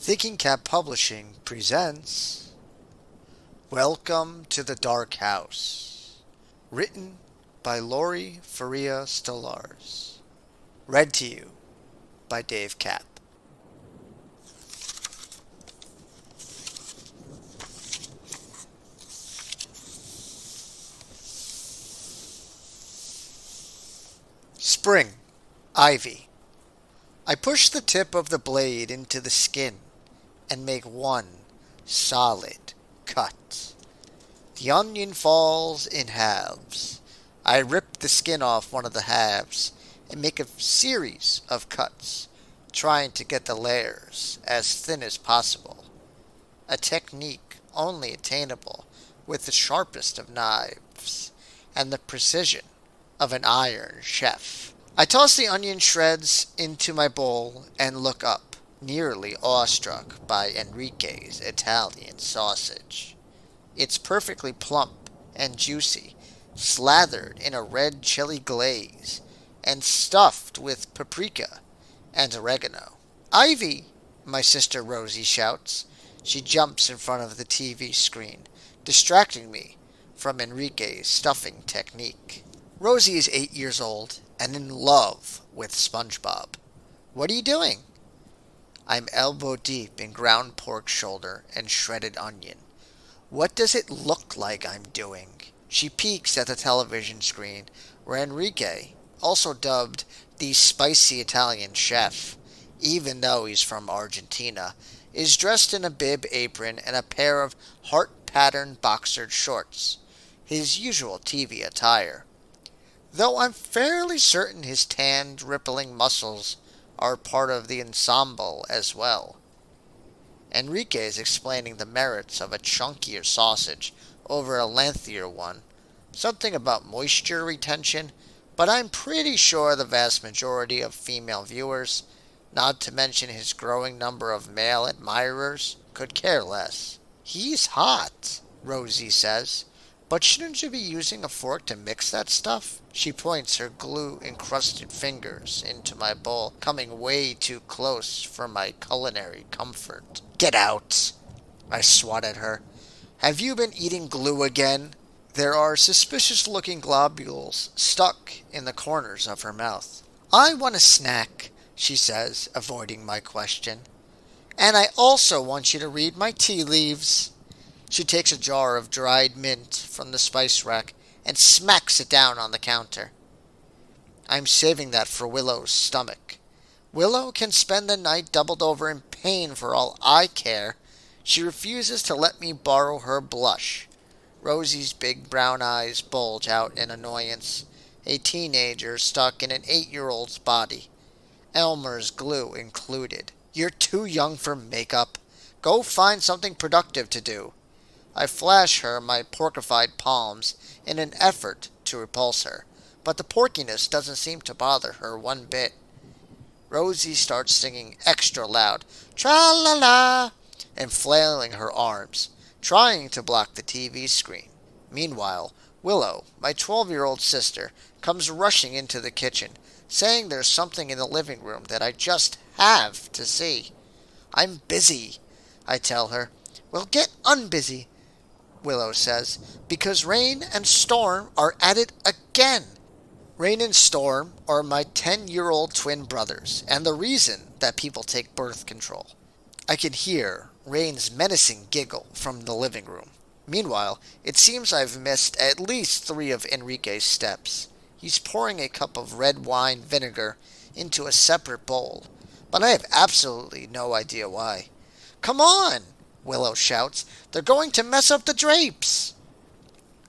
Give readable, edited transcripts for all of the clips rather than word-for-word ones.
Thinking Cap Publishing presents Welcome to the Dark House. Written by Laudie, Faria, Stolarz. Read to you by Dave Cap. Spring. Ivy. I push the tip of the blade into the skin and make one solid cut. The onion falls in halves. I rip the skin off one of the halves and make a series of cuts, trying to get the layers as thin as possible. A technique only attainable with the sharpest of knives and the precision of an iron chef. I toss the onion shreds into my bowl and look up, nearly awestruck by Enrique's Italian sausage. It's perfectly plump and juicy, slathered in a red chili glaze, and stuffed with paprika and oregano. "Ivy!" my sister Rosie shouts. She jumps in front of the TV screen, distracting me from Enrique's stuffing technique. Rosie is 8 years old and in love with SpongeBob. "What are you doing?" I'm elbow deep in ground pork shoulder and shredded onion. "What does it look like I'm doing?" She peeks at the television screen where Enrique, also dubbed the spicy Italian chef, even though he's from Argentina, is dressed in a bib apron and a pair of heart-patterned boxered shorts, his usual TV attire. Though I'm fairly certain his tanned, rippling muscles are part of the ensemble as well. Enrique is explaining the merits of a chunkier sausage over a lengthier one. Something about moisture retention, but I'm pretty sure the vast majority of female viewers, not to mention his growing number of male admirers, could care less. "He's hot," Rosie says. "But shouldn't you be using a fork to mix that stuff?" She points her glue-encrusted fingers into my bowl, coming way too close for my culinary comfort. "Get out!" I swat at her. "Have you been eating glue again?" There are suspicious-looking globules stuck in the corners of her mouth. "I want a snack," she says, avoiding my question. "And I also want you to read my tea leaves." She takes a jar of dried mint from the spice rack and smacks it down on the counter. I'm saving that for Willow's stomach. Willow can spend the night doubled over in pain for all I care. She refuses to let me borrow her blush. Rosie's big brown eyes bulge out in annoyance. A teenager stuck in an 8-year-old's body. Elmer's glue included. "You're too young for makeup. Go find something productive to do." I flash her my porkified palms in an effort to repulse her, but the porkiness doesn't seem to bother her one bit. Rosie starts singing extra loud, "Tra-la-la," and flailing her arms, trying to block the TV screen. Meanwhile, Willow, my 12-year-old sister, comes rushing into the kitchen, saying there's something in the living room that I just have to see. "I'm busy," I tell her. "Well, get unbusy," Willow says, "because Rain and Storm are at it again." Rain and Storm are my 10-year-old twin brothers, and the reason that people take birth control. I can hear Rain's menacing giggle from the living room. Meanwhile, it seems I've missed at least 3 of Enrique's steps. He's pouring a cup of red wine vinegar into a separate bowl, but I have absolutely no idea why. "Come on!" Willow shouts. "They're going to mess up the drapes!"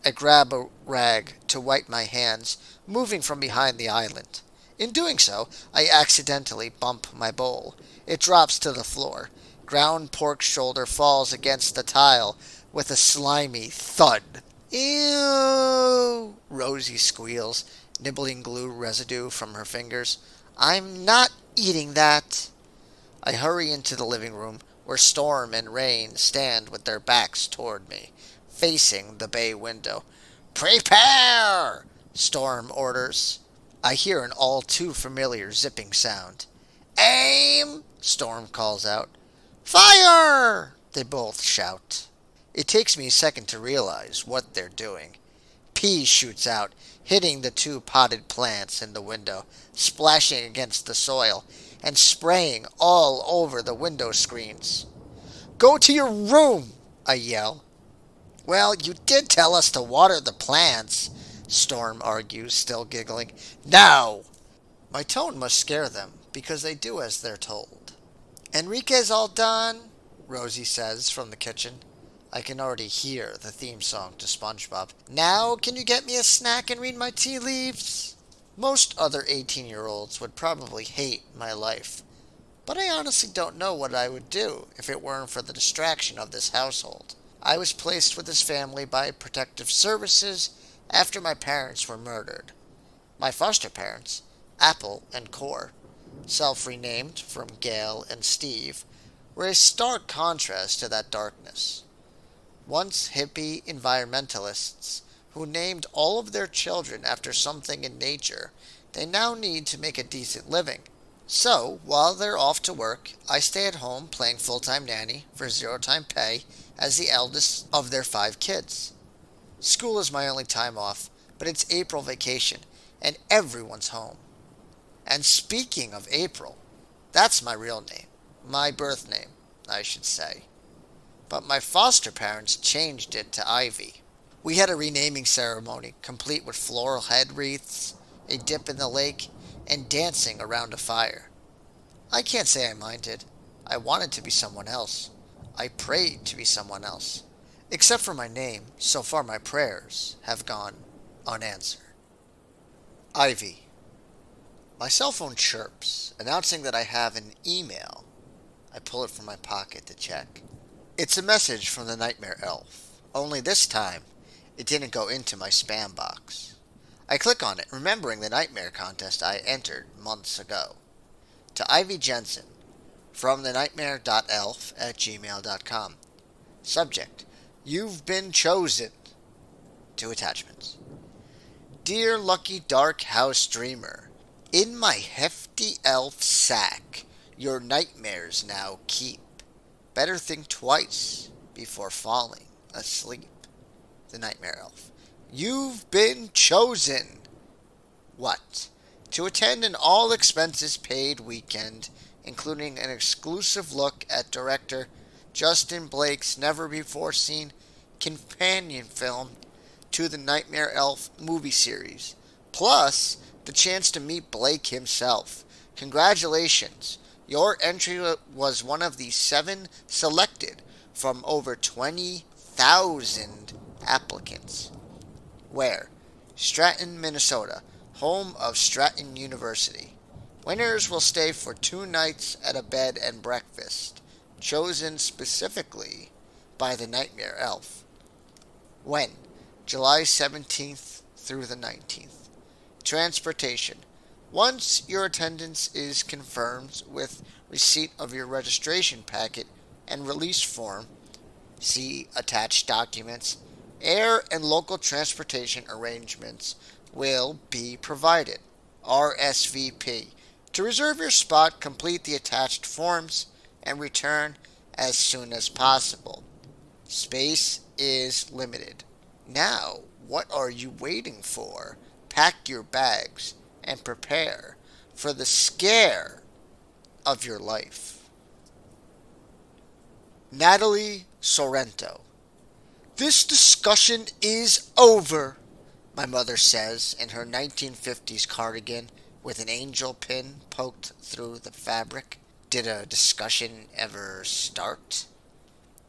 I grab a rag to wipe my hands, moving from behind the island. In doing so, I accidentally bump my bowl. It drops to the floor. Ground pork shoulder falls against the tile with a slimy thud. "Ew!" Rosie squeals, nibbling glue residue from her fingers. "I'm not eating that." I hurry into the living room, where Storm and Rain stand with their backs toward me, facing the bay window. "Prepare!" Storm orders. I hear an all too familiar zipping sound. "Aim!" Storm calls out. Fire! They both shout. It takes me a second to realize what they're doing. Pee shoots out, hitting the two potted plants in the window, splashing against the soil, and spraying all over the window screens. Go to your room, I yell. Well, you did tell us to water the plants, Storm argues, still giggling. Now! My tone must scare them, because they do as they're told. Enrique's all done, Rosie says from the kitchen. I can already hear the theme song to SpongeBob. Now can you get me a snack and read my tea leaves? Most other 18-year-olds would probably hate my life, but I honestly don't know what I would do if it weren't for the distraction of this household. I was placed with this family by Protective Services after my parents were murdered. My foster parents, Apple and Core, self-renamed from Gail and Steve, were a stark contrast to that darkness. Once hippie environmentalists who named all of their children after something in nature, they now need to make a decent living. So, while they're off to work, I stay at home playing full-time nanny for zero-time pay as the eldest of their 5 kids. School is my only time off, but it's April vacation, and everyone's home. And speaking of April, that's my real name. My birth name, I should say. But my foster parents changed it to Ivy. We had a renaming ceremony, complete with floral head wreaths, a dip in the lake, and dancing around a fire. I can't say I minded. I wanted to be someone else. I prayed to be someone else. Except for my name, so far my prayers have gone unanswered. Ivy. My cell phone chirps, announcing that I have an email. I pull it from my pocket to check. It's a message from the Nightmare Elf, only this time it didn't go into my spam box. I click on it, remembering the nightmare contest I entered months ago. To Ivy Jensen, from thenightmare.elf@gmail.com. Subject, you've been chosen. 2 attachments. Dear Lucky Dark House Dreamer, in my hefty elf sack, your nightmares now keep. Better think twice before falling asleep. The Nightmare Elf. You've been chosen. What? To attend an all-expenses-paid weekend, including an exclusive look at director Justin Blake's never-before-seen companion film to the Nightmare Elf movie series, plus the chance to meet Blake himself. Congratulations. Your entry was one of the 7 selected from over 20,000 applicants. Where? Stratton, Minnesota, home of Stratton University. Winners will stay for 2 nights at a bed and breakfast, chosen specifically by the Nightmare Elf. When? July 17th through the 19th. Transportation. Once your attendance is confirmed with receipt of your registration packet and release form, see attached documents, air and local transportation arrangements will be provided. RSVP. To reserve your spot, complete the attached forms and return as soon as possible. Space is limited. Now, what are you waiting for? Pack your bags and prepare for the scare of your life. Natalie Sorrento. This discussion is over, my mother says in her 1950s cardigan with an angel pin poked through the fabric. Did a discussion ever start?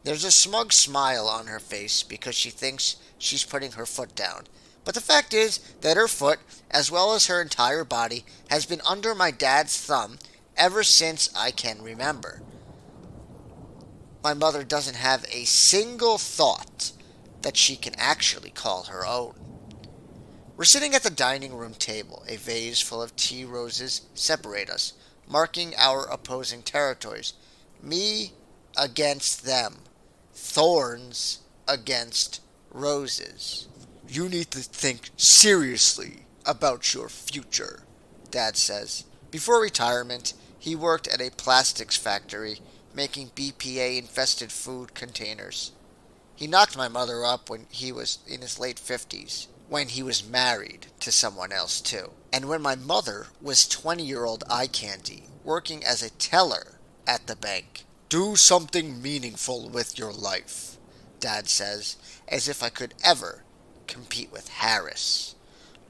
There's a smug smile on her face because she thinks she's putting her foot down. But the fact is that her foot, as well as her entire body, has been under my dad's thumb ever since I can remember. My mother doesn't have a single thought that she can actually call her own. We're sitting at the dining room table. A vase full of tea roses separate us, marking our opposing territories. Me against them. Thorns against roses. You need to think seriously about your future, Dad says. Before retirement, he worked at a plastics factory making BPA-infested food containers. He knocked my mother up when he was in his late 50s, when he was married to someone else too, and when my mother was 20-year-old eye candy, working as a teller at the bank. Do something meaningful with your life, Dad says, as if I could ever compete with Harris.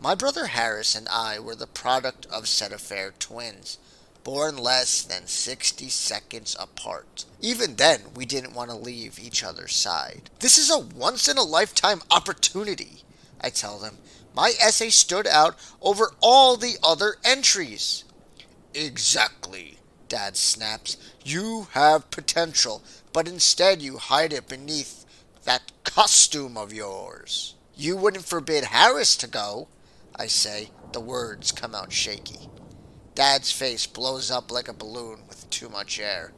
My brother Harris and I were the product of Set-a-Fair twins, born less than 60 seconds apart. Even then, we didn't want to leave each other's side. This is a once-in-a-lifetime opportunity, I tell them. My essay stood out over all the other entries. Exactly, Dad snaps. You have potential, but instead you hide it beneath that costume of yours. You wouldn't forbid Harris to go, I say. The words come out shaky. Dad's face blows up like a balloon with too much air.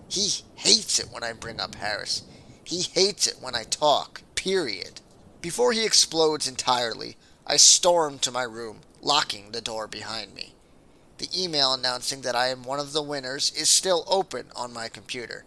He hates it when I bring up Harris. He hates it when I talk, period. Before he explodes entirely, I storm to my room, locking the door behind me. The email announcing that I am one of the winners is still open on my computer.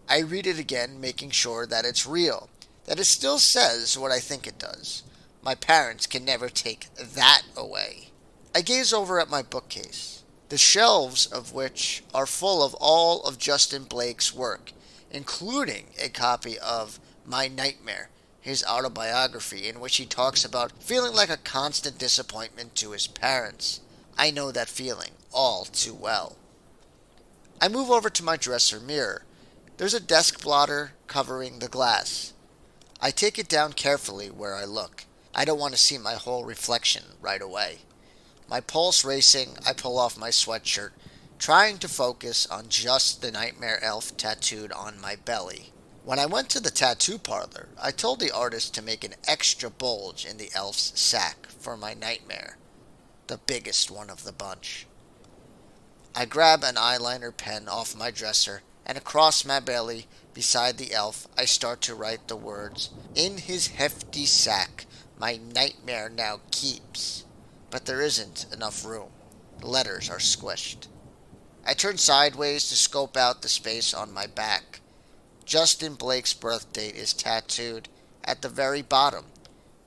I read it again, making sure that it's real, that it still says what I think it does. My parents can never take that away. I gaze over at my bookcase, the shelves of which are full of all of Justin Blake's work, including a copy of My Nightmare, his autobiography in which he talks about feeling like a constant disappointment to his parents. I know that feeling all too well. I move over to my dresser mirror. There's a desk blotter covering the glass. I take it down carefully where I look. I don't want to see my whole reflection right away. My pulse racing, I pull off my sweatshirt, trying to focus on just the Nightmare Elf tattooed on my belly. When I went to the tattoo parlor, I told the artist to make an extra bulge in the elf's sack for my nightmare, the biggest one of the bunch. I grab an eyeliner pen off my dresser, and across my belly, beside the elf, I start to write the words, "In his hefty sack, my nightmare now keeps." But there isn't enough room. The letters are squished. I turn sideways to scope out the space on my back. Justin Blake's birth date is tattooed at the very bottom,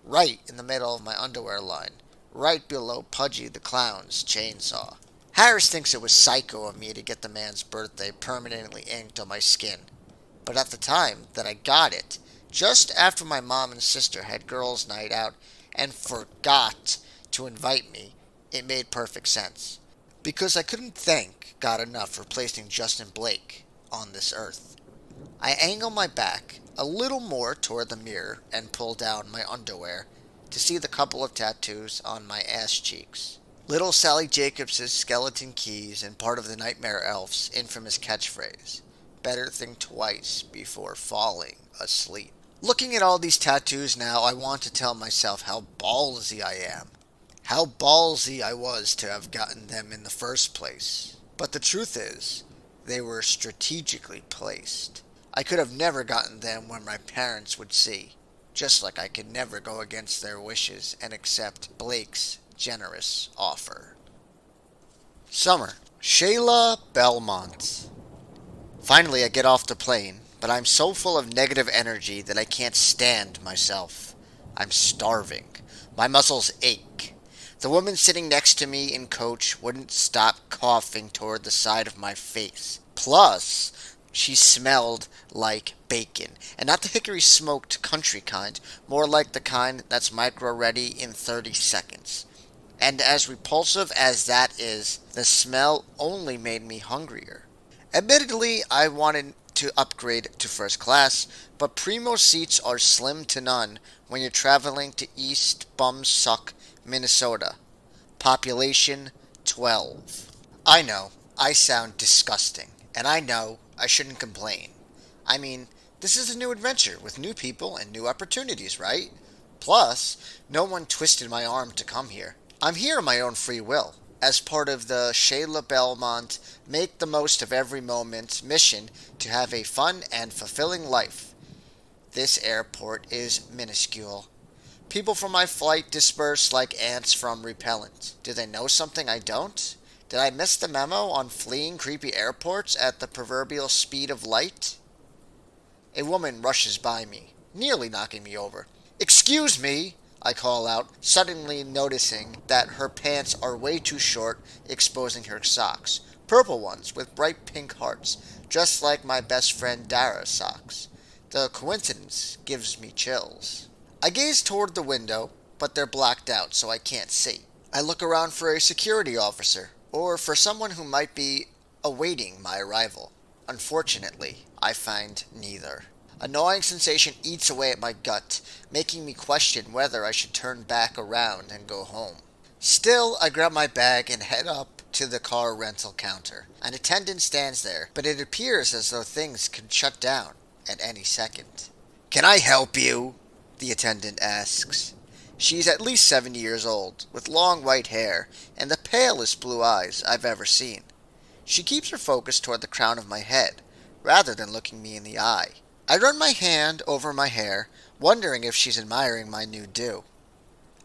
right in the middle of my underwear line, right below Pudgy the Clown's chainsaw. Harris thinks it was psycho of me to get the man's birthday permanently inked on my skin. But at the time that I got it, just after my mom and sister had girls' night out and forgot to invite me, it made perfect sense. Because I couldn't thank God enough for placing Justin Blake on this earth. I angle my back a little more toward the mirror and pull down my underwear to see the couple of tattoos on my ass cheeks. Little Sally Jacobs' skeleton keys and part of the Nightmare Elf's infamous catchphrase, "Better think twice before falling asleep." Looking at all these tattoos now, I want to tell myself how ballsy I am. How ballsy I was to have gotten them in the first place. But the truth is, they were strategically placed. I could have never gotten them when my parents would see, just like I could never go against their wishes and accept Blake's generous offer. Summer. Shayla Belmont. Finally, I get off the plane, but I'm so full of negative energy that I can't stand myself. I'm starving. My muscles ache. The woman sitting next to me in coach wouldn't stop coughing toward the side of my face. Plus, she smelled like bacon, and not the hickory smoked country kind, more like the kind that's micro-ready in 30 seconds. And as repulsive as that is, the smell only made me hungrier. Admittedly, I wanted to upgrade to first class, but primo seats are slim to none when you're traveling to East Bumsuck, Minnesota. Population 12. I know, I sound disgusting, and I know I shouldn't complain. I mean, this is a new adventure with new people and new opportunities, right? Plus, no one twisted my arm to come here. I'm here of my own free will, as part of the Shayla Belmont Make the Most of Every Moment mission to have a fun and fulfilling life. This airport is minuscule. People from my flight disperse like ants from repellent. Do they know something I don't? Did I miss the memo on fleeing creepy airports at the proverbial speed of light? A woman rushes by me, nearly knocking me over. "Excuse me," I call out, suddenly noticing that her pants are way too short, exposing her socks. Purple ones with bright pink hearts, just like my best friend Dara's socks. The coincidence gives me chills. I gaze toward the window, but they're blacked out so I can't see. I look around for a security officer, or for someone who might be awaiting my arrival. Unfortunately, I find neither. A gnawing sensation eats away at my gut, making me question whether I should turn back around and go home. Still, I grab my bag and head up to the car rental counter. An attendant stands there, but it appears as though things could shut down at any second. "Can I help you?" the attendant asks. She's at least 70 years old, with long white hair and the palest blue eyes I've ever seen. She keeps her focus toward the crown of my head, rather than looking me in the eye. I run my hand over my hair, wondering if she's admiring my new do.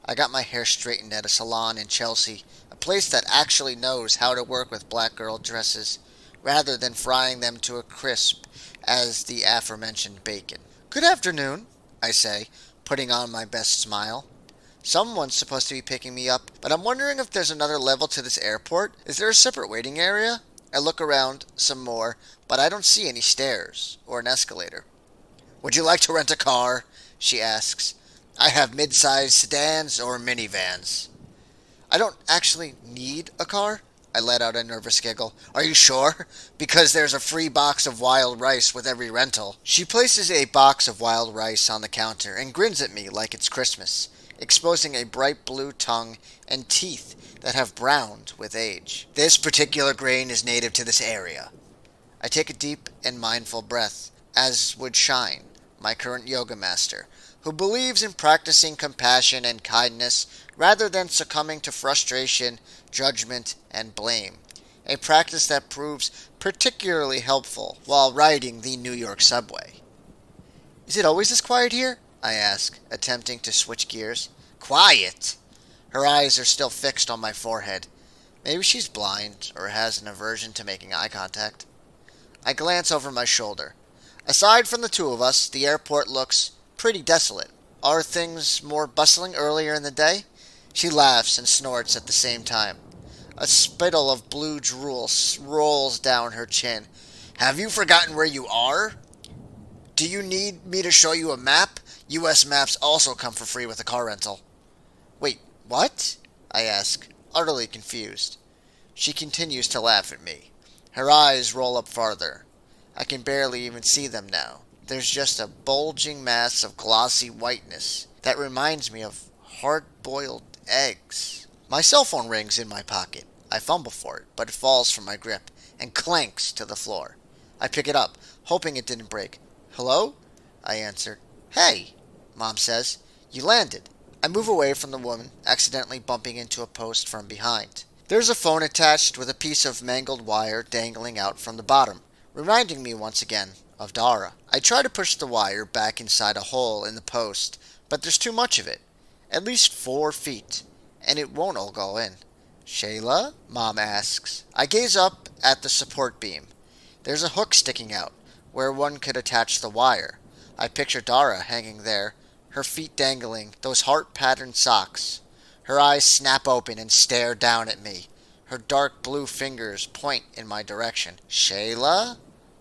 I got my hair straightened at a salon in Chelsea, a place that actually knows how to work with black girl dresses, rather than frying them to a crisp as the aforementioned bacon. "Good afternoon," I say, putting on my best smile. Someone's supposed to be picking me up, but I'm wondering if there's another level to this airport. Is there a separate waiting area? I look around some more, but I don't see any stairs or an escalator. "Would you like to rent a car?" she asks. "I have mid-sized sedans or minivans." "I don't actually need a car," I let out a nervous giggle. "Are you sure? Because there's a free box of wild rice with every rental." She places a box of wild rice on the counter and grins at me like it's Christmas, exposing a bright blue tongue and teeth that have browned with age. "This particular grain is native to this area." I take a deep and mindful breath, as would Shine, my current yoga master, who believes in practicing compassion and kindness rather than succumbing to frustration, judgment, and blame, a practice that proves particularly helpful while riding the New York subway. "Is it always this quiet here?" I ask, attempting to switch gears. "Quiet?" Her eyes are still fixed on my forehead. Maybe she's blind or has an aversion to making eye contact. I glance over my shoulder. Aside from the two of us, the airport looks pretty desolate. Are things more bustling earlier in the day? She laughs and snorts at the same time. A spittle of blue drool rolls down her chin. "Have you forgotten where you are? Do you need me to show you a map? US maps also come for free with a car rental." "Wait, what?" I ask, utterly confused. She continues to laugh at me. Her eyes roll up farther. I can barely even see them now. There's just a bulging mass of glossy whiteness that reminds me of hard-boiled eggs. My cell phone rings in my pocket. I fumble for it, but it falls from my grip and clanks to the floor. I pick it up, hoping it didn't break. "Hello?" I answer. "Hey," Mom says. "You landed." I move away from the woman, accidentally bumping into a post from behind. There's a phone attached with a piece of mangled wire dangling out from the bottom, reminding me once again of Dara. I try to push the wire back inside a hole in the post, but there's too much of it. At least 4 feet, and it won't all go in. "Shayla?" Mom asks. I gaze up at the support beam. There's a hook sticking out, where one could attach the wire. I picture Dara hanging there, her feet dangling, those heart-patterned socks. Her eyes snap open and stare down at me. Her dark blue fingers point in my direction. "Shayla?"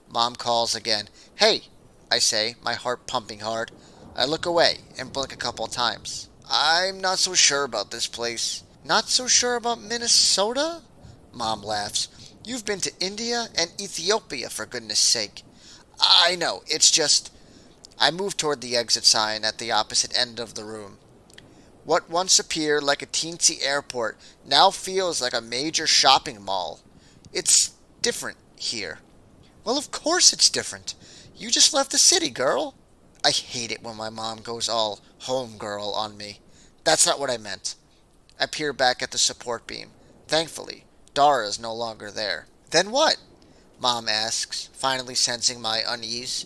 Mom calls again. "Hey," I say, my heart pumping hard. I look away and blink a couple times. "I'm not so sure about this place." "Not so sure about Minnesota?" Mom laughs. "You've been to India and Ethiopia, for goodness sake." "I know, it's just..." I move toward the exit sign at the opposite end of the room. What once appeared like a teensy airport now feels like a major shopping mall. It's different here. "Well, of course it's different. You just left the city, girl." I hate it when my mom goes all home girl on me. That's not what I meant. I peer back at the support beam. Thankfully, Dara's no longer there. "Then what?" Mom asks, finally sensing my unease.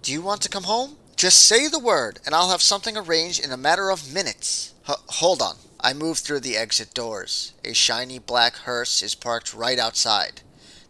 "Do you want to come home?" "Just say the word, and I'll have something arranged in a matter of minutes." Hold on," I move through the exit doors. A shiny black hearse is parked right outside.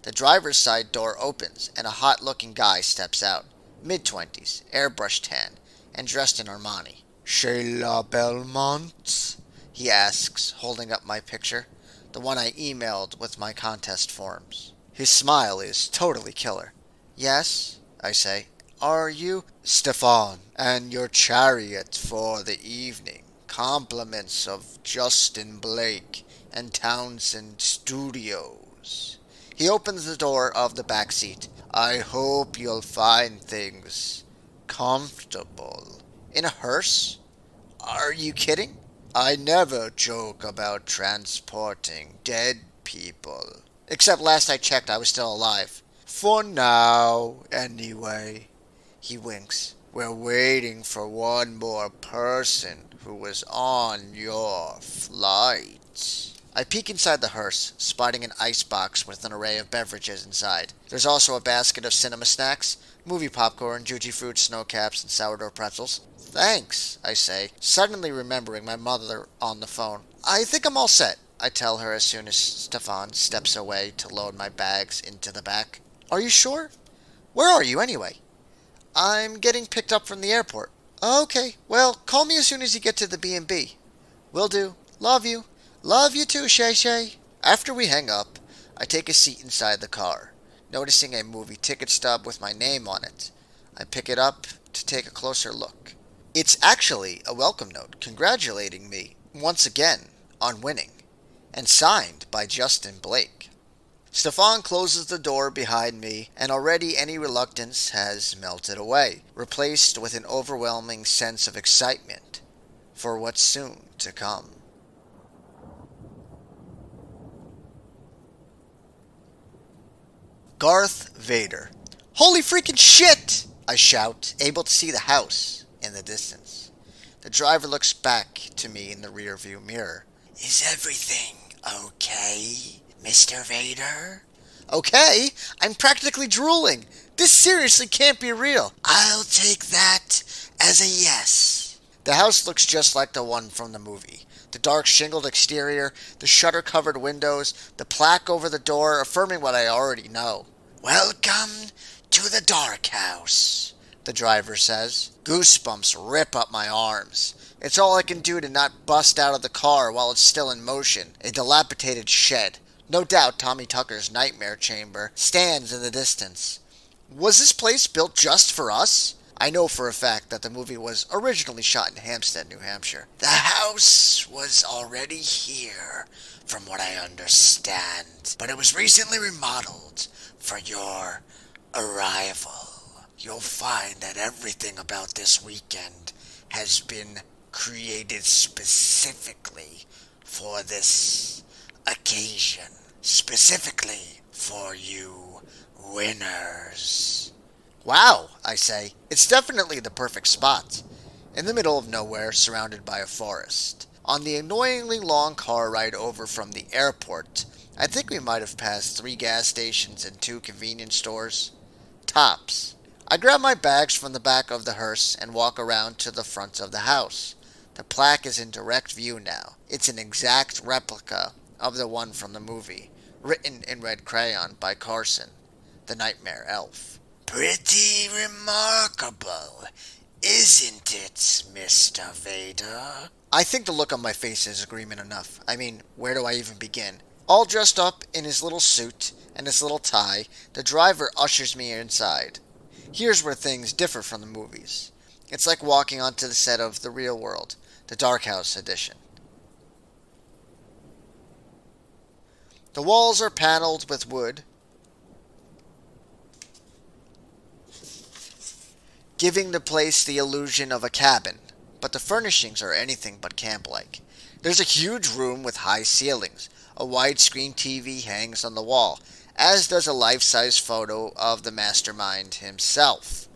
The driver's side door opens, and a hot-looking guy steps out. Mid-twenties, airbrush tan, and dressed in Armani. Chez la Belmont? He asks, holding up my picture, the one I emailed with my contest forms. His smile is totally killer. Yes, I say. Are you? Stefan, and your chariot for the evening. Compliments of Justin Blake and Townsend Studios. He opens the door of the back seat. I hope you'll find things comfortable. In a hearse? Are you kidding? I never joke about transporting dead people. Except last I checked, I was still alive. For now, anyway. He winks. We're waiting for one more person who was on your flight. I peek inside the hearse, spotting an icebox with an array of beverages inside. There's also a basket of cinema snacks, movie popcorn, Juji fruit, snow caps, and sourdough pretzels. Thanks, I say, suddenly remembering my mother on the phone. I think I'm all set, I tell her as soon as Stefan steps away to load my bags into the back. Are you sure? Where are you anyway? I'm getting picked up from the airport. Okay, well, call me as soon as you get to the B&B. Will do. Love you. Love you too, Shay Shay. After we hang up, I take a seat inside the car, noticing a movie ticket stub with my name on it. I pick it up to take a closer look. It's actually a welcome note congratulating me, once again, on winning, and signed by Justin Blake. Stefan closes the door behind me, and already any reluctance has melted away, replaced with an overwhelming sense of excitement for what's soon to come. Darth Vader. Holy freaking shit! I shout, able to see the house in the distance. The driver looks back to me in the rearview mirror. Is everything okay, Mr. Vader? Okay? I'm practically drooling. This seriously can't be real. I'll take that as a yes. The house looks just like the one from the movie. The dark shingled exterior, the shutter-covered windows, the plaque over the door affirming what I already know. Welcome to the dark house, the driver says. Goosebumps rip up my arms. It's all I can do to not bust out of the car while it's still in motion. A dilapidated shed. No doubt Tommy Tucker's nightmare chamber stands in the distance. Was this place built just for us? I know for a fact that the movie was originally shot in Hampstead, New Hampshire. The house was already here, from what I understand, but it was recently remodeled for your arrival. You'll find that everything about this weekend has been created specifically for this occasion. Specifically for you winners. Wow, I say. It's definitely the perfect spot. In the middle of nowhere, surrounded by a forest. On the annoyingly long car ride over from the airport, I think we might have passed 3 gas stations and 2 convenience stores. Tops. I grab my bags from the back of the hearse and walk around to the front of the house. The plaque is in direct view now. It's an exact replica of the one from the movie, written in red crayon by Carson, the nightmare elf. Pretty remarkable, isn't it, Mr. Vader? I think the look on my face is agreement enough. I mean, where do I even begin? All dressed up in his little suit and his little tie, the driver ushers me inside. Here's where things differ from the movies. It's like walking onto the set of The Real World, the Dark House edition. The walls are paneled with wood, giving the place the illusion of a cabin, but the furnishings are anything but camp-like. There's a huge room with high ceilings. A widescreen TV hangs on the wall, as does a life-size photo of the mastermind himself.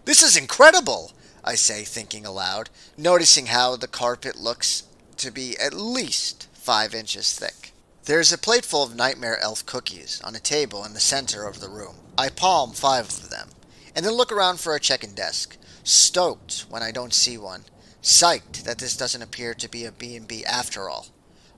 This is incredible, I say, thinking aloud, noticing how the carpet looks to be at least 5 inches thick. There's a plate full of Nightmare Elf cookies on a table in the center of the room. I palm 5 of them, and then look around for a check-in desk, stoked when I don't see one. psyched that this doesn't appear to be a B&B after all.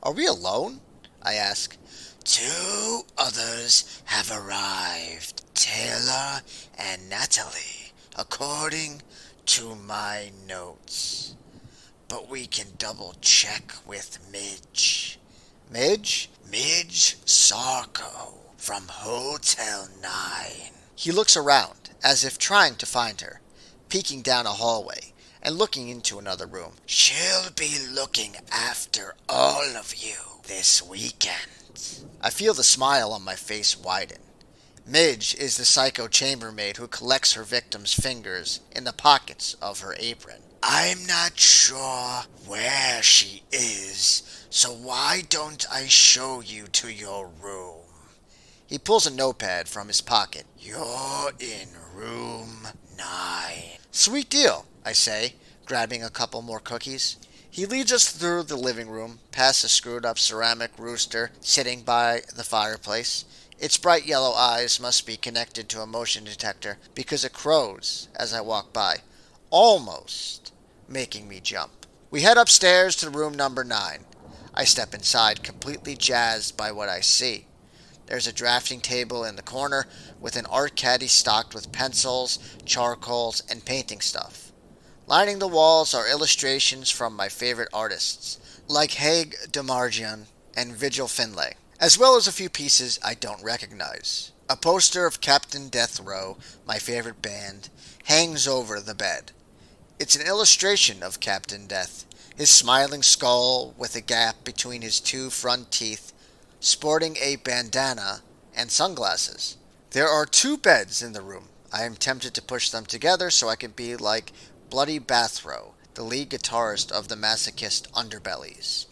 Are we alone? I ask. Two others have arrived, Taylor and Natalie, according to my notes. But we can double check with Midge. Midge? Midge Sarko from Hotel 9. He looks around, as if trying to find her, peeking down a hallway and looking into another room. She'll be looking after all of you this weekend. I feel the smile on my face widen. Midge is the psycho chambermaid who collects her victims' fingers in the pockets of her apron. I'm not sure where she is, so why don't I show you to your room? He pulls a notepad from his pocket. You're in room 9. Sweet deal, I say, grabbing a couple more cookies. He leads us through the living room, past a screwed-up ceramic rooster sitting by the fireplace. Its bright yellow eyes must be connected to a motion detector because it crows as I walk by, almost making me jump. We head upstairs to room number 9. I step inside, completely jazzed by what I see. There's a drafting table in the corner with an art caddy stocked with pencils, charcoals, and painting stuff. Lining the walls are illustrations from my favorite artists, like Haig Demargian and Vigil Finlay, as well as a few pieces I don't recognize. A poster of Captain Death Row, my favorite band, hangs over the bed. It's an illustration of Captain Death, his smiling skull with a gap between his two front teeth, sporting a bandana and sunglasses. There are 2 beds in the room. I am tempted to push them together so I can be like Bloody Bathrow, the lead guitarist of the Masochist Underbellies.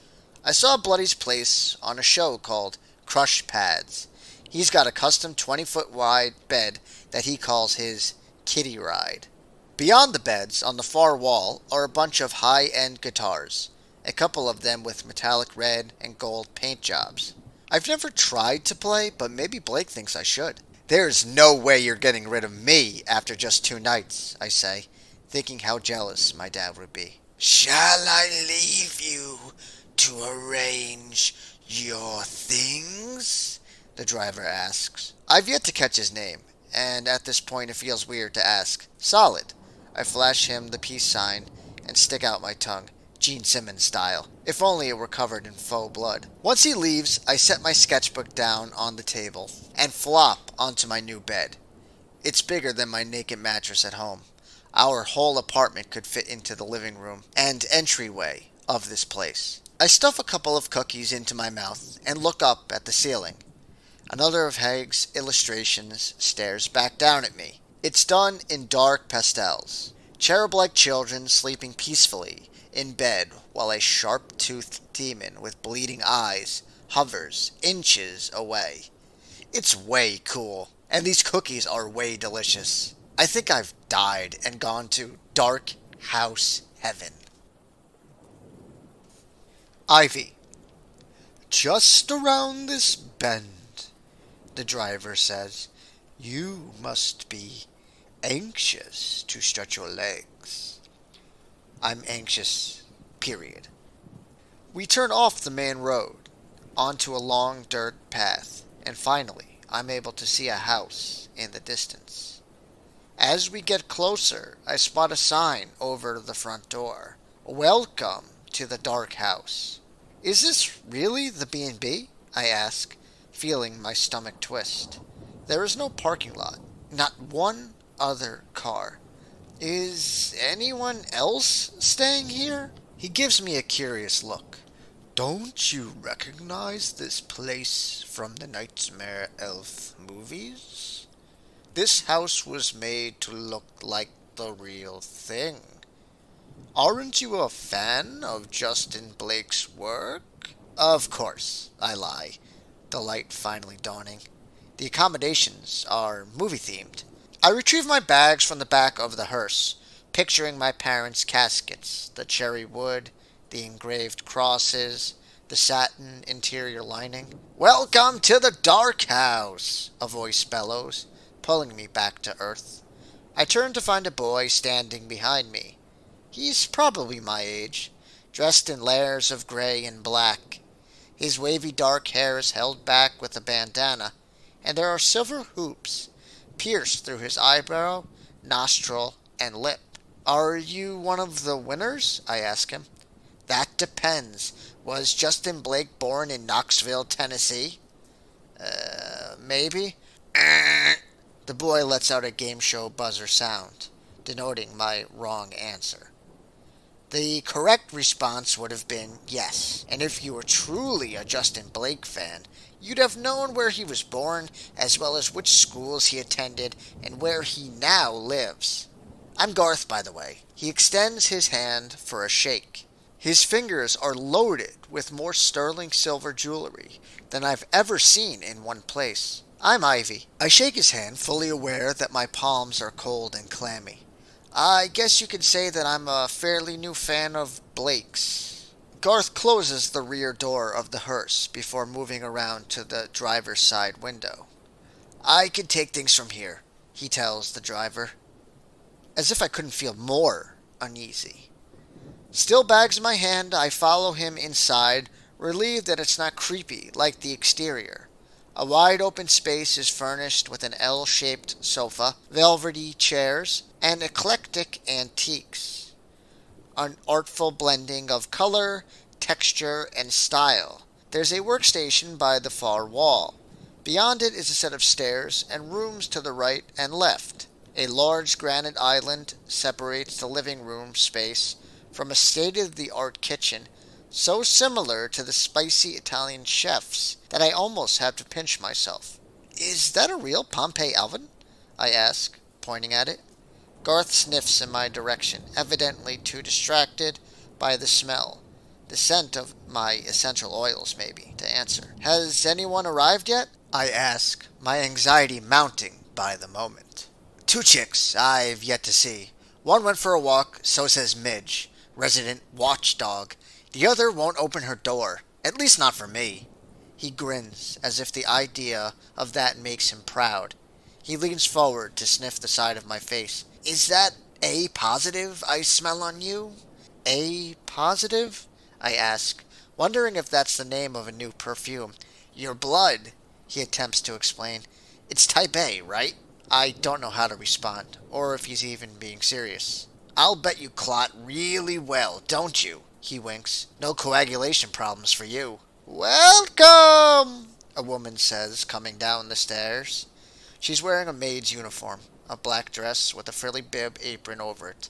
I saw Bloody's place on a show called Crush Pads. He's got a custom 20-foot wide bed that he calls his kiddie ride. Beyond the beds, on the far wall, are a bunch of high-end guitars, a couple of them with metallic red and gold paint jobs. I've never tried to play, but maybe Blake thinks I should. There's no way you're getting rid of me after just 2 nights, I say, thinking how jealous my dad would be. Shall I leave you to arrange your things? The driver asks. I've yet to catch his name, and at this point it feels weird to ask. Solid. I flash him the peace sign and stick out my tongue, Gene Simmons style. If only it were covered in faux blood. Once he leaves, I set my sketchbook down on the table and flop onto my new bed. It's bigger than my naked mattress at home. Our whole apartment could fit into the living room and entryway of this place. I stuff a couple of cookies into my mouth and look up at the ceiling. Another of Haig's illustrations stares back down at me. It's done in dark pastels. Cherub-like children sleeping peacefully in bed while a sharp-toothed demon with bleeding eyes hovers inches away. It's way cool, and these cookies are way delicious. I think I've died and gone to dark house heaven. Ivy. Just around this bend, the driver says. You must be anxious to stretch your legs. I'm anxious, period. We turn off the main road, onto a long dirt path, and finally I'm able to see a house in the distance. As we get closer, I spot a sign over the front door. Welcome to the dark house. Is this really the B&B? I ask, feeling my stomach twist. There is no parking lot, not one other car. Is anyone else staying here? He gives me a curious look. Don't you recognize this place from the Nightmare Elf movies? This house was made to look like the real thing. Aren't you a fan of Justin Blake's work? Of course, I lie, the light finally dawning. The accommodations are movie-themed. I retrieve my bags from the back of the hearse, picturing my parents' caskets, the cherry wood, the engraved crosses, the satin interior lining. Welcome to the dark house, a voice bellows, pulling me back to earth. I turn to find a boy standing behind me. He's probably my age, dressed in layers of gray and black. His wavy dark hair is held back with a bandana, and there are silver hoops pierced through his eyebrow, nostril, and lip. Are you one of the winners? I ask him. That depends. Was Justin Blake born in Knoxville, Tennessee? Maybe. The boy lets out a game show buzzer sound, denoting my wrong answer. The correct response would have been yes, and if you were truly a Justin Blake fan, you'd have known where he was born, as well as which schools he attended and where he now lives. I'm Garth, by the way. He extends his hand for a shake. His fingers are loaded with more sterling silver jewelry than I've ever seen in one place. I'm Ivy. I shake his hand, fully aware that my palms are cold and clammy. I guess you could say that I'm a fairly new fan of Blake's. Garth closes the rear door of the hearse before moving around to the driver's side window. I can take things from here, he tells the driver, as if I couldn't feel more uneasy. Still bags in my hand, I follow him inside, relieved that it's not creepy like the exterior. A wide open space is furnished with an L-shaped sofa, velvety chairs, and eclectic antiques. An artful blending of color, texture, and style. There's a workstation by the far wall. Beyond it is a set of stairs and rooms to the right and left. A large granite island separates the living room space from a state-of-the-art kitchen, so similar to the spicy Italian chefs that I almost have to pinch myself. Is that a real Pompeii oven? I ask, pointing at it. Garth sniffs in my direction, evidently too distracted by the smell. The scent of my essential oils, maybe, to answer. Has anyone arrived yet? I ask, my anxiety mounting by the moment. 2 chicks I've yet to see. One went for a walk, so says Midge, resident watchdog. The other won't open her door, at least not for me. He grins, as if the idea of that makes him proud. He leans forward to sniff the side of my face. Is that A positive I smell on you? A positive? I ask, wondering if that's the name of a new perfume. Your blood, he attempts to explain. It's type A, right? I don't know how to respond, or if he's even being serious. I'll bet you clot really well, don't you? He winks. No coagulation problems for you. Welcome, a woman says, coming down the stairs. She's wearing a maid's uniform, a black dress with a frilly bib apron over it,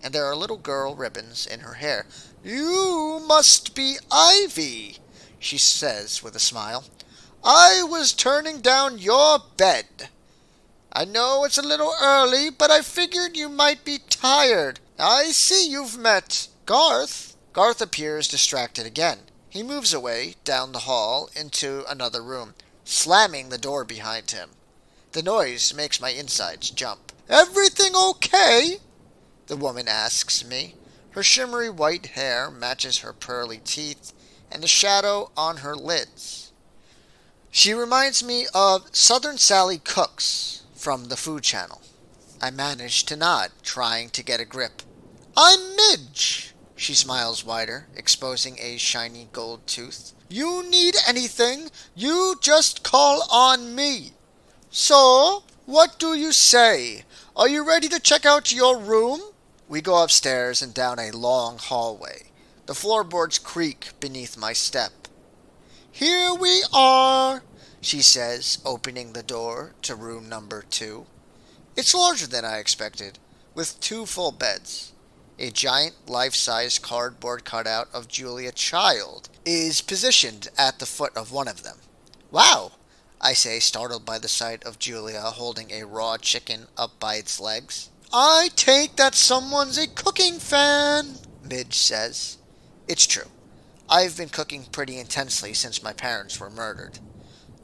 and there are little girl ribbons in her hair. You must be Ivy, she says with a smile. I was turning down your bed. I know it's a little early, but I figured you might be tired. I see you've met Garth. Garth appears distracted again. He moves away, down the hall, into another room, slamming the door behind him. The noise makes my insides jump. Everything okay? The woman asks me. Her shimmery white hair matches her pearly teeth and the shadow on her lids. She reminds me of Southern Sally Cooks from the Food Channel. I manage to nod, trying to get a grip. I'm Midge. She smiles wider, exposing a shiny gold tooth. You need anything, you just call on me. So, what do you say? Are you ready to check out your room? We go upstairs and down a long hallway. The floorboards creak beneath my step. Here we are, she says, opening the door to room number 2. It's larger than I expected, with 2 full beds. A giant life-size cardboard cutout of Julia Child is positioned at the foot of one of them. Wow, I say, startled by the sight of Julia holding a raw chicken up by its legs. I take that someone's a cooking fan, Midge says. It's true. I've been cooking pretty intensely since my parents were murdered.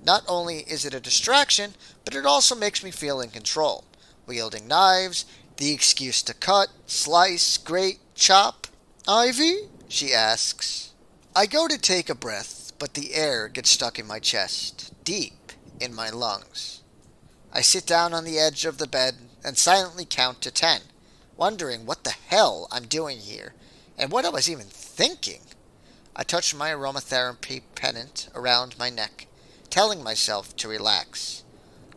Not only is it a distraction, but it also makes me feel in control, wielding knives, the excuse to cut, slice, grate, chop. Ivy? She asks. I go to take a breath, but the air gets stuck in my chest, deep in my lungs. I sit down on the edge of the bed and silently count to 10. wondering what the hell I'm doing here and what I was even thinking. I touched my aromatherapy pennant around my neck, telling myself to relax.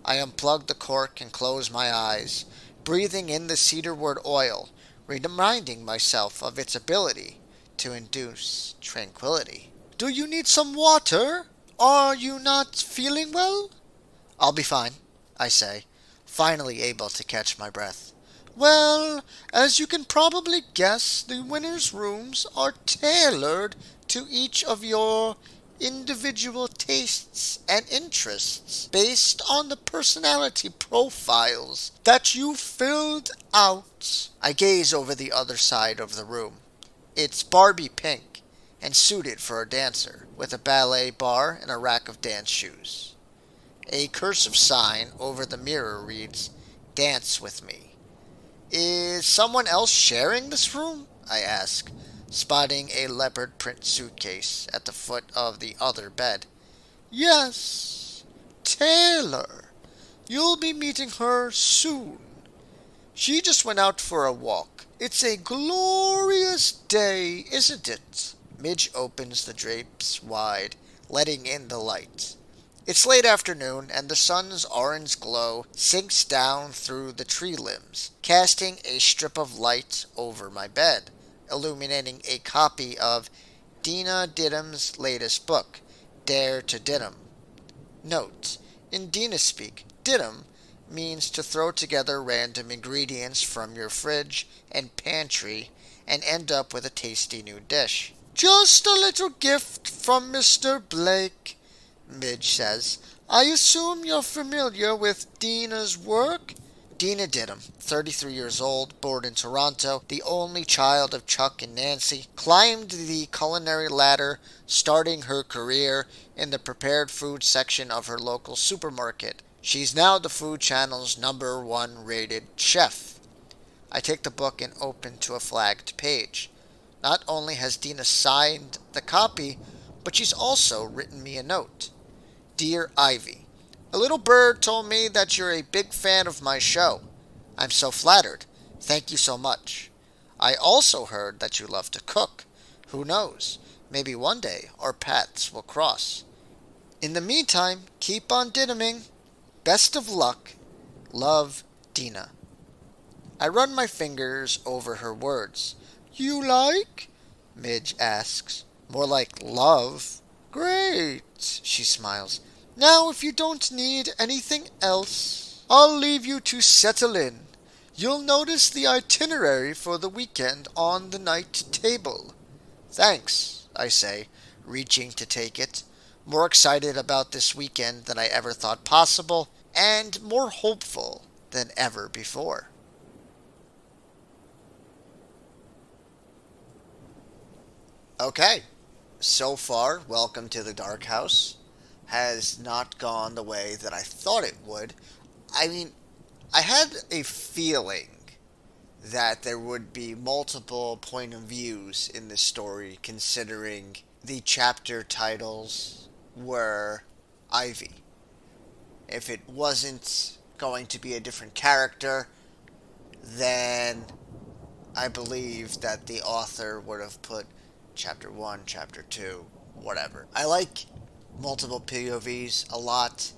I unplugged the cork and closed my eyes, breathing in the cedarwood oil, reminding myself of its ability to induce tranquility. Do you need some water? Are you not feeling well? I'll be fine, I say, finally able to catch my breath. Well, as you can probably guess, the winner's rooms are tailored to each of your individual tastes and interests based on the personality profiles that you filled out. I gaze over the other side of the room. It's Barbie pink and suited for a dancer, with a ballet bar and a rack of dance shoes. A cursive sign over the mirror reads, "Dance with me." Is someone else sharing this room? I ask, spotting a leopard print suitcase at the foot of the other bed. Yes, Taylor. You'll be meeting her soon. She just went out for a walk. It's a glorious day, isn't it? Midge opens the drapes wide, letting in the light. It's late afternoon, and the sun's orange glow sinks down through the tree limbs, casting a strip of light over my bed, illuminating a copy of Dina Didim's latest book, Dare to Didim. Note: in Dina speak, Didim means to throw together random ingredients from your fridge and pantry and end up with a tasty new dish. Just a little gift from Mr. Blake, Midge says. I assume you're familiar with Dina's work? Dina Didim, 33 years old, born in Toronto, the only child of Chuck and Nancy, climbed the culinary ladder, starting her career in the prepared food section of her local supermarket. She's now the Food Channel's #1 rated chef. I take the book and open to a flagged page. Not only has Dina signed the copy, but she's also written me a note. Dear Ivy, a little bird told me that you're a big fan of my show. I'm so flattered. Thank you so much. I also heard that you love to cook. Who knows? Maybe one day our paths will cross. In the meantime, keep on didiming. Best of luck. Love, Dina. I run my fingers over her words. You like? Midge asks. More like love. Great, she smiles. Now if you don't need anything else, I'll leave you to settle in. You'll notice the itinerary for the weekend on the night table. Thanks, I say, reaching to take it, more excited about this weekend than I ever thought possible, and more hopeful than ever before. Okay, so far, Welcome to the Dark House has not gone the way that I thought it would. I mean, I had a feeling that there would be multiple point of views in this story, considering the chapter titles were Ivy. If it wasn't going to be a different character, then I believe that the author would have put chapter 1, chapter 2, whatever. I like multiple POVs a lot.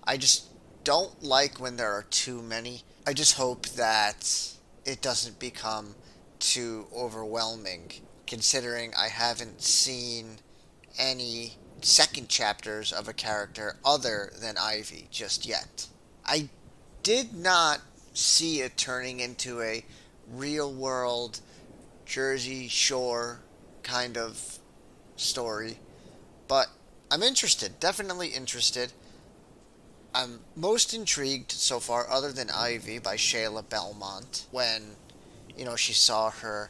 I just don't like when there are too many. I just hope that it doesn't become too overwhelming, considering I haven't seen any second chapters of a character other than Ivy just yet. I did not see it turning into a real world Jersey Shore kind of story, but I'm interested, definitely interested. I'm most intrigued so far, other than Ivy, by Shayla Belmont, when, she saw her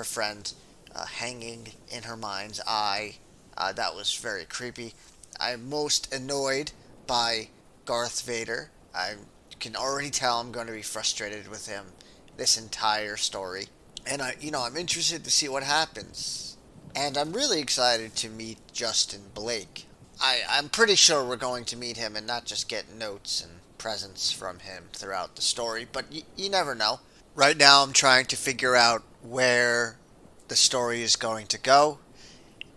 friend hanging in her mind's eye. That was very creepy. I'm most annoyed by Garth Vader. I can already tell I'm going to be frustrated with him this entire story. And I'm interested to see what happens. And I'm really excited to meet Justin Blake. I'm pretty sure we're going to meet him and not just get notes and presents from him throughout the story, but you never know. Right now, I'm trying to figure out where the story is going to go.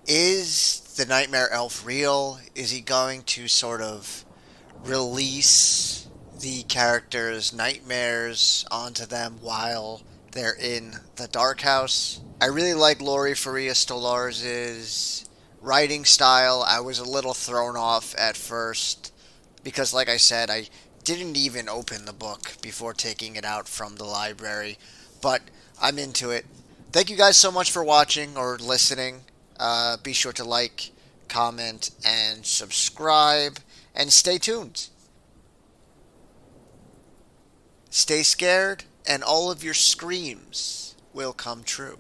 Is the Nightmare Elf real? Is he going to sort of release the characters' nightmares onto them while they're in the dark house? I really like Faria Stolarz's writing style. I was a little thrown off at first because, like I said, I didn't even open the book before taking it out from the library, but I'm into it. Thank you guys so much for watching or listening. Be sure to like, comment, and subscribe, and stay tuned. Stay scared, and all of your screams will come true.